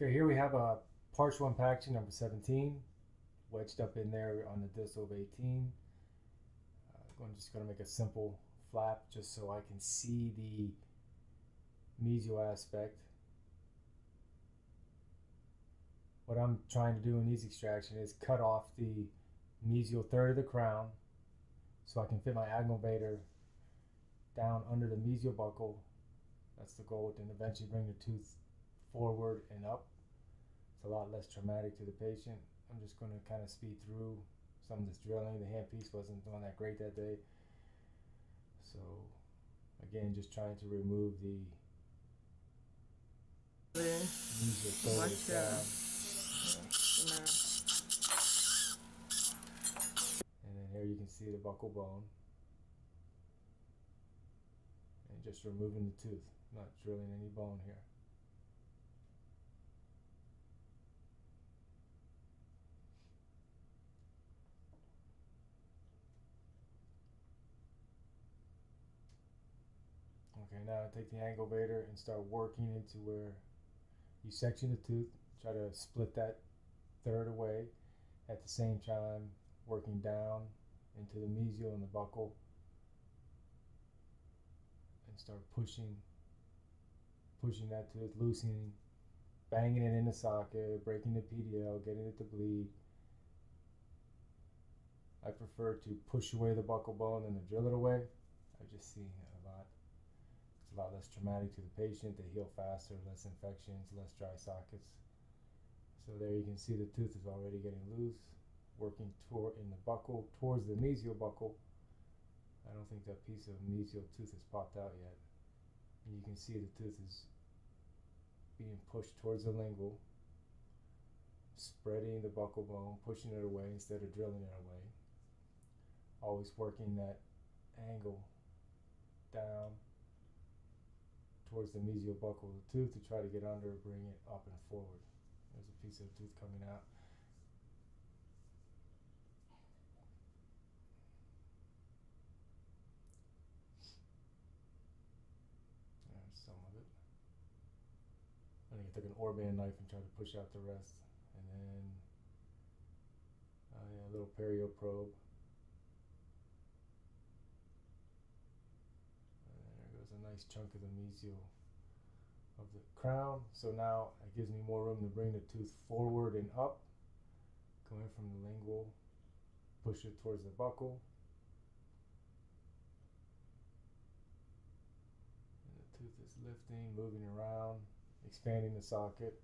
Okay, here we have a partial impaction number 17, wedged up in there on the distal of 18. I'm just going to make a simple flap just so I can see the mesial aspect. What I'm trying to do in these extraction is cut off the mesial third of the crown so I can fit my Anglevator down under the mesial buccal. That's the goal, and eventually bring the tooth forward and up. It's a lot less traumatic to the patient. I'm just going to kind of speed through some of this drilling. The handpiece wasn't doing that great that day. So again, just trying to remove the mesial third of the crown. And then here you can see the buccal bone. And just removing the tooth, not drilling any bone here. Okay, now I take the Anglevator and start working into where you section the tooth, try to split that third away, at the same time working down into the mesial and the buccal, and start pushing that tooth, loosening, banging it in the socket, breaking the PDL, getting it to bleed. I prefer to push away the buccal bone than to drill it away. I've just seen that a lot. It's a lot less traumatic to the patient. They heal faster, less infections, less dry sockets. So there you can see the tooth is already getting loose, working in the buccal towards the mesial buccal. I don't think that piece of mesial tooth has popped out yet. And you can see the tooth is being pushed towards the lingual, spreading the buccal bone, pushing it away instead of drilling it away. Always working that angle down towards the mesial buccal of the tooth to try to get under, bring it up and forward. There's a piece of the tooth coming out. There's some of it. I think I took an Orban knife and tried to push out the rest. And then a little perio probe. A nice chunk of the mesial of the crown. So now it gives me more room to bring the tooth forward and up, going from the lingual, push it towards the buccal, and the tooth is lifting, moving around, expanding the socket.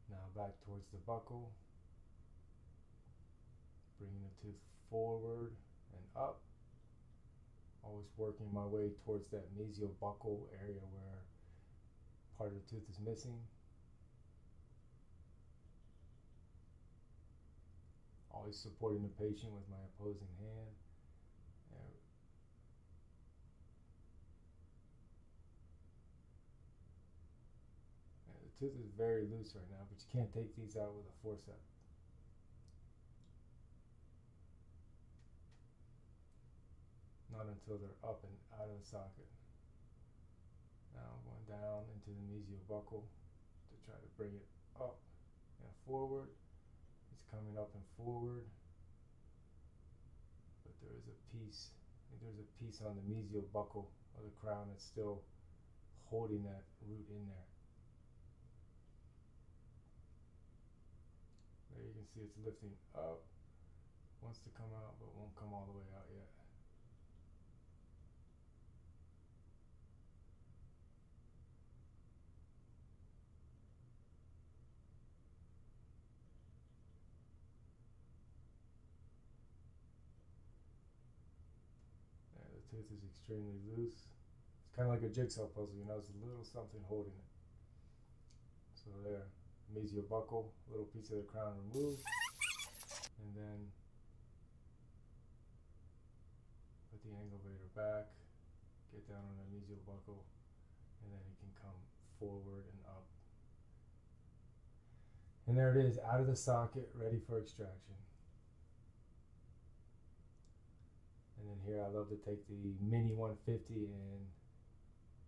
Now back towards the buccal, bringing the tooth forward and up. Always working my way towards that mesial buccal area where part of the tooth is missing. Always supporting the patient with my opposing hand. The tooth is very loose right now, but you can't take these out with a forceps. Not until they're up and out of the socket. Now I'm going down into the mesial buccal to try to bring it up and forward. It's coming up and forward, but there is a piece. I think there's a piece on the mesial buccal of the crown that's still holding that root in there. There you can see it's lifting up. Wants to come out, but won't come all the way out yet. The tooth is extremely loose. It's kind of like a jigsaw puzzle, you know, there's a little something holding it. So there, mesial buccal, a little piece of the crown removed, and then put the Anglevator back, get down on the mesial buccal, and then it can come forward and up. And there it is, out of the socket, ready for extraction. And then here I love to take the mini 150 and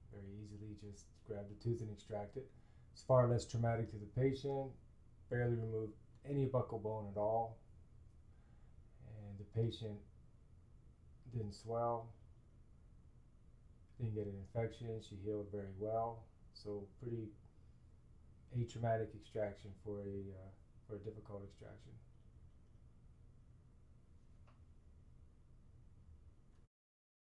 very easily just grabbed the tooth and extracted. It's far less traumatic to the patient, barely removed any buccal bone at all, and the patient didn't swell, didn't get an infection, she healed very well. So pretty atraumatic extraction for a difficult extraction.